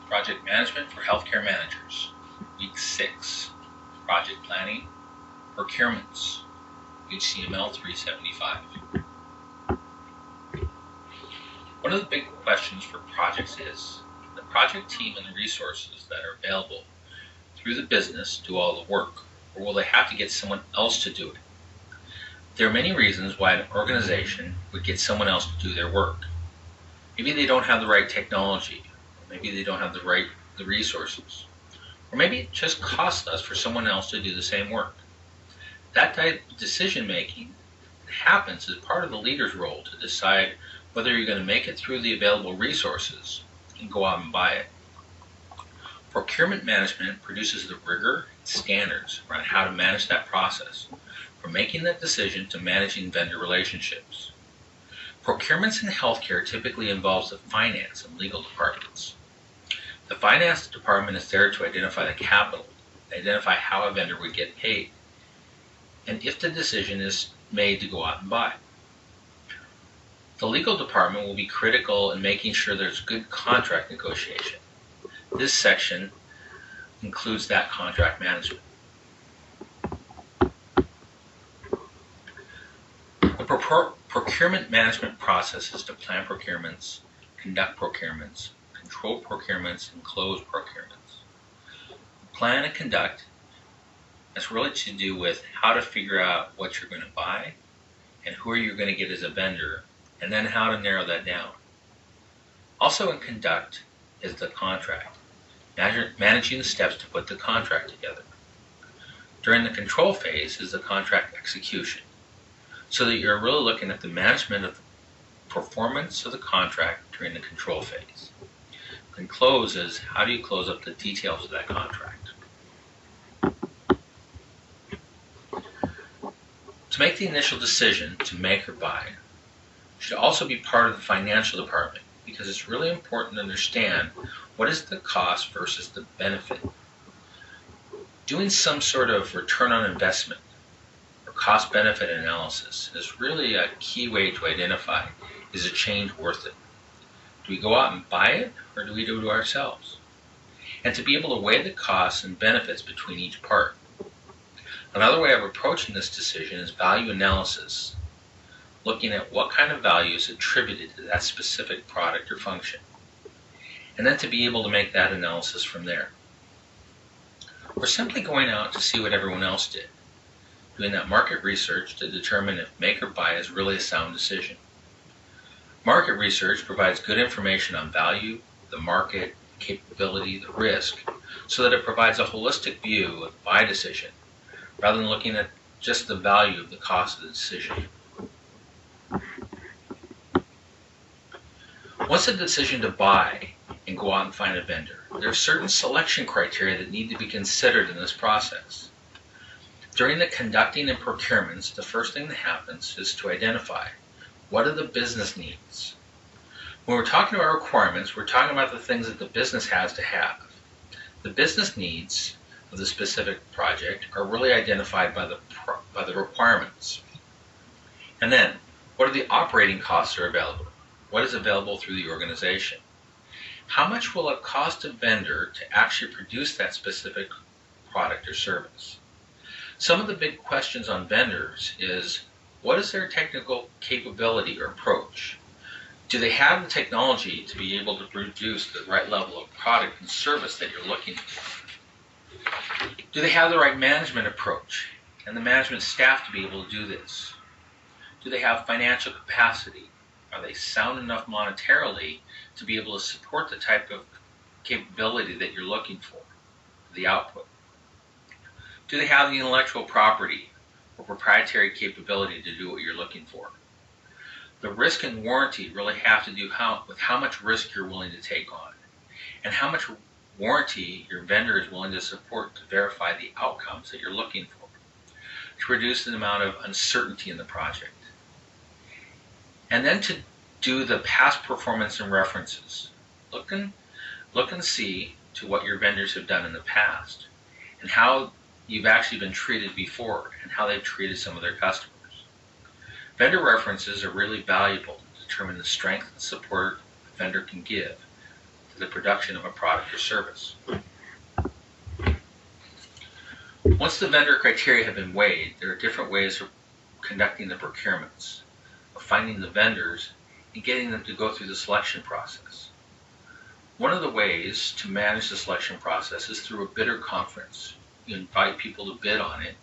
Project Management for Healthcare Managers, Week 6, Project Planning, Procurements, HTML 375. One of the big questions for projects is, the project team and the resources that are available through the business do all the work, or will they have to get someone else to do it? There are many reasons why an organization would get someone else to do their work. Maybe they don't have the right technology, or maybe they don't have the resources, or maybe it just costs less for someone else to do the same work. That type of decision making happens as part of the leader's role to decide whether you're going to make it through the available resources and go out and buy it. Procurement management produces the rigor and standards around how to manage that process, from making that decision to managing vendor relationships. Procurements in healthcare typically involves the finance and legal departments. The finance department is there to identify the capital, identify how a vendor would get paid, and if the decision is made to go out and buy. The legal department will be critical in making sure there's good contract negotiation. This section includes that contract management. The procurement management process is to plan procurements, conduct procurements, control procurements, and close procurements. Plan and conduct has really to do with how to figure out what you're going to buy and who you're going to get as a vendor, and then how to narrow that down. Also in conduct is the contract, managing the steps to put the contract together. During the control phase is the contract execution, so that you're really looking at the management of the performance of the contract during the control phase. And close is, how do you close up the details of that contract? To make the initial decision to make or buy should also be part of the financial department, because it's really important to understand what is the cost versus the benefit. Doing some sort of return on investment or cost-benefit analysis is really a key way to identify, is a change worth it? Do we go out and buy it, or do we do it ourselves? And to be able to weigh the costs and benefits between each part. Another way of approaching this decision is value analysis, looking at what kind of value is attributed to that specific product or function, and then to be able to make that analysis from there. Or simply going out to see what everyone else did, doing that market research to determine if make or buy is really a sound decision. Market research provides good information on value, the market, capability, the risk, so that it provides a holistic view of the buy decision, rather than looking at just the value of the cost of the decision. Once a decision to buy and go out and find a vendor, there are certain selection criteria that need to be considered in this process. During the conducting and procurements, the first thing that happens is to identify what are the business needs. When we're talking about requirements, we're talking about the things that the business has to have. The business needs of the specific project are really identified by the requirements. And then, what are the operating costs that are available? What is available through the organization? How much will it cost a vendor to actually produce that specific product or service? Some of the big questions on vendors is, what is their technical capability or approach? Do they have the technology to be able to produce the right level of product and service that you're looking for? Do they have the right management approach and the management staff to be able to do this? Do they have financial capacity? Are they sound enough monetarily to be able to support the type of capability that you're looking for, the output? Do they have the intellectual property or proprietary capability to do what you're looking for? The risk and warranty really have to do with how much risk you're willing to take on, and how much warranty your vendor is willing to support to verify the outcomes that you're looking for, to reduce the amount of uncertainty in the project. And then to do the past performance and references. Look and see to what your vendors have done in the past, and how you've actually been treated before, and how they've treated some of their customers. Vendor references are really valuable to determine the strength and support a vendor can give for the production of a product or service. Once the vendor criteria have been weighed, there are different ways of conducting the procurements, of finding the vendors, and getting them to go through the selection process. One of the ways to manage the selection process is through a bidder conference. You invite people to bid on it,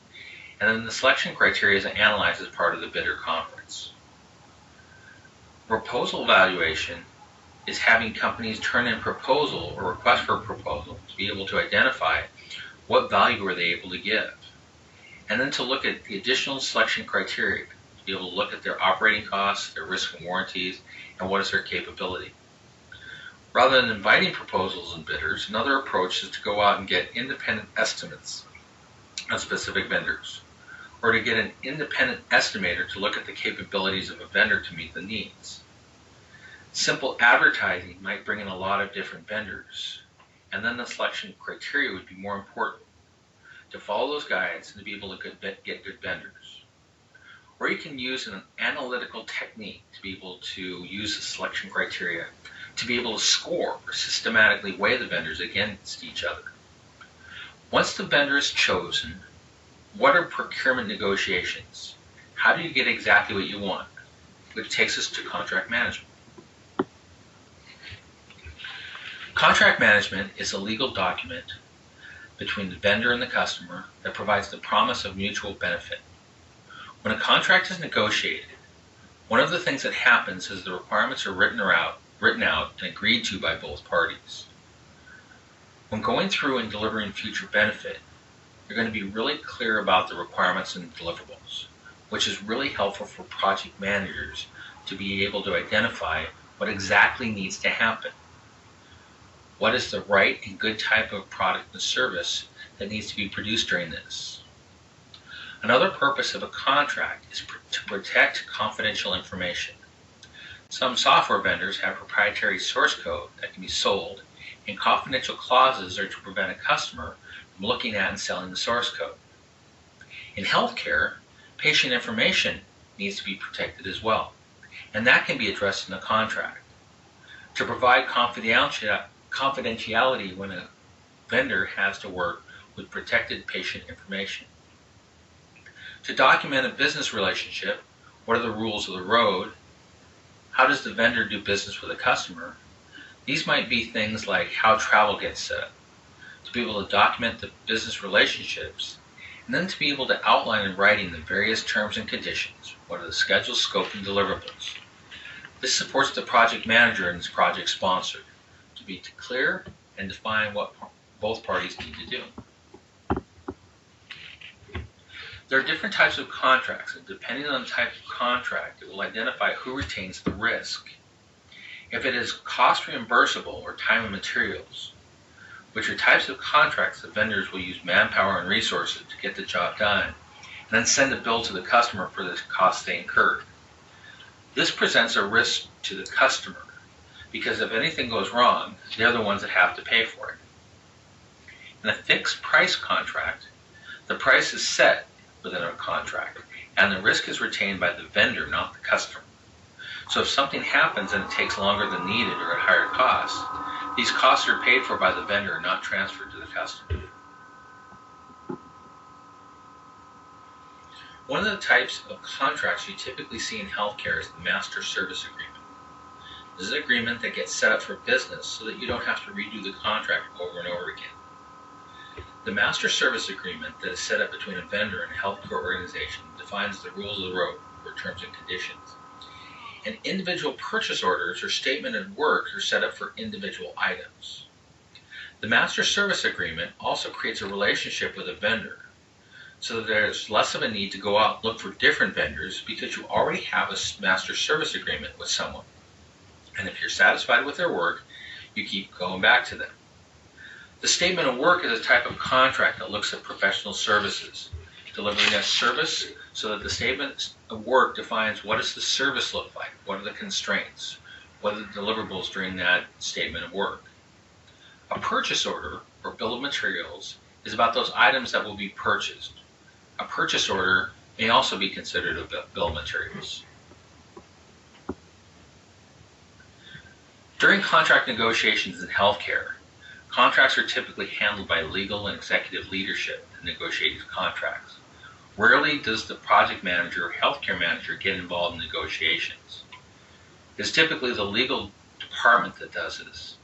and then the selection criteria is analyzed as part of the bidder conference. Proposal evaluation is having companies turn in proposal or request for a proposal to be able to identify what value are they able to give, and then to look at the additional selection criteria, to be able to look at their operating costs, their risk and warranties, and what is their capability. Rather than inviting proposals and bidders, another approach is to go out and get independent estimates on specific vendors, or to get an independent estimator to look at the capabilities of a vendor to meet the needs. Simple advertising might bring in a lot of different vendors, and then the selection criteria would be more important, to follow those guides and to be able to get good vendors. Or you can use an analytical technique to be able to use the selection criteria to be able to score or systematically weigh the vendors against each other. Once the vendor is chosen, what are procurement negotiations? How do you get exactly what you want? Which takes us to contract management. Contract management is a legal document between the vendor and the customer that provides the promise of mutual benefit. When a contract is negotiated, one of the things that happens is the requirements are written out and agreed to by both parties. When going through and delivering future benefit, you're going to be really clear about the requirements and deliverables, which is really helpful for project managers to be able to identify what exactly needs to happen. What is the right and good type of product and service that needs to be produced during this? Another purpose of a contract is to protect confidential information. Some software vendors have proprietary source code that can be sold, and confidential clauses are to prevent a customer from looking at and selling the source code. In healthcare, patient information needs to be protected as well, and that can be addressed in a contract. To provide confidentiality when a vendor has to work with protected patient information. To document a business relationship, what are the rules of the road? How does the vendor do business with a customer? These might be things like how travel gets set up, to be able to document the business relationships, and then to be able to outline in writing the various terms and conditions. What are the schedule, scope, and deliverables? This supports the project manager and his project sponsor to be clear and define what both parties need to do. There are different types of contracts, and depending on the type of contract, it will identify who retains the risk. If it is cost reimbursable or time and materials, which are types of contracts that vendors will use manpower and resources to get the job done, and then send a bill to the customer for the costs they incurred. This presents a risk to the customer, because if anything goes wrong, they're the ones that have to pay for it. In a fixed price contract, the price is set within a contract, and the risk is retained by the vendor, not the customer. So if something happens and it takes longer than needed or at higher cost, these costs are paid for by the vendor and not transferred to the customer. One of the types of contracts you typically see in healthcare is the master service agreement. This is an agreement that gets set up for business so that you don't have to redo the contract over and over again. The master service agreement that is set up between a vendor and a healthcare organization defines the rules of the road, or terms and conditions. And individual purchase orders or statement of work are set up for individual items. The master service agreement also creates a relationship with a vendor, so that there's less of a need to go out and look for different vendors because you already have a master service agreement with someone. And if you're satisfied with their work, you keep going back to them. The statement of work is a type of contract that looks at professional services, delivering a service so that the statement of work defines what does the service look like, what are the constraints, what are the deliverables during that statement of work. A purchase order, or bill of materials, is about those items that will be purchased. A purchase order may also be considered a bill of materials. During contract negotiations in healthcare, contracts are typically handled by legal and executive leadership to negotiate contracts. Rarely does the project manager or healthcare manager get involved in negotiations. It's typically the legal department that does this.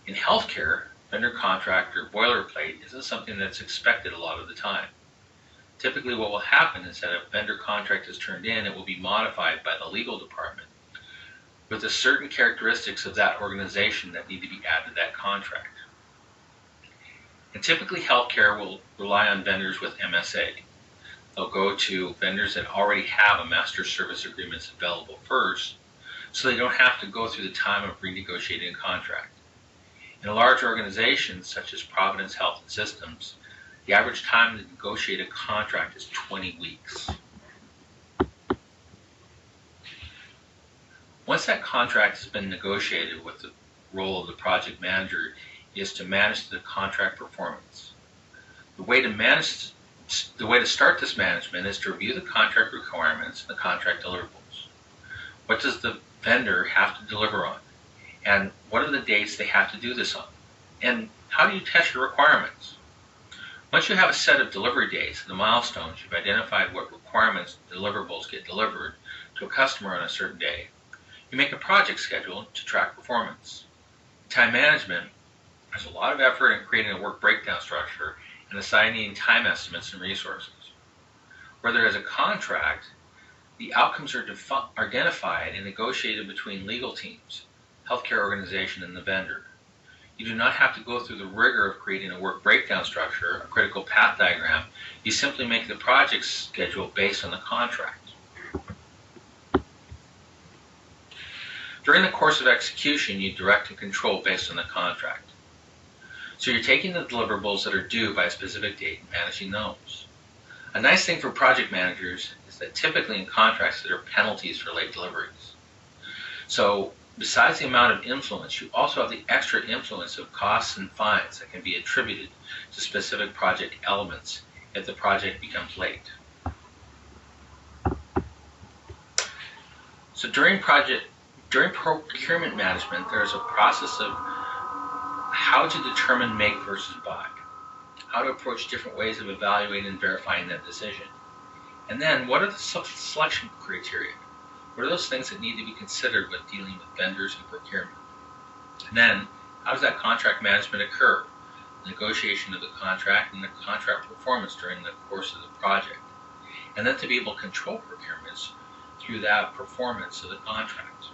In healthcare, vendor contract or boilerplate isn't something that's expected a lot of the time. Typically what will happen is that if a vendor contract is turned in, it will be modified by the legal department with the certain characteristics of that organization that need to be added to that contract. And typically healthcare will rely on vendors with MSA. They'll go to vendors that already have a master service agreements available first, so they don't have to go through the time of renegotiating a contract. In a large organization such as Providence Health and Systems, the average time to negotiate a contract is 20 weeks. Once that contract has been negotiated, with the role of the project manager is to manage the contract performance. The way to start this management is to review the contract requirements and the contract deliverables. What does the vendor have to deliver on? And what are the dates they have to do this on? And how do you test your requirements? Once you have a set of delivery dates and the milestones, you've identified what requirements and deliverables get delivered to a customer on a certain day, you make a project schedule to track performance. Time management, there's a lot of effort in creating a work breakdown structure and assigning time estimates and resources. Where there is a contract, the outcomes are identified and negotiated between legal teams, healthcare organization, and the vendor. You do not have to go through the rigor of creating a work breakdown structure, a critical path diagram. You simply make the project schedule based on the contract. During the course of execution, you direct and control based on the contract. So you're taking the deliverables that are due by a specific date and managing those. A nice thing for project managers is that typically in contracts there are penalties for late deliveries. So besides the amount of influence, you also have the extra influence of costs and fines that can be attributed to specific project elements if the project becomes late. So during procurement management, there is a process of how to determine make versus buy, how to approach different ways of evaluating and verifying that decision. And then, what are the selection criteria? What are those things that need to be considered when dealing with vendors and procurement? And then, how does that contract management occur? The negotiation of the contract and the contract performance during the course of the project. And then to be able to control procurements through that performance of the contract.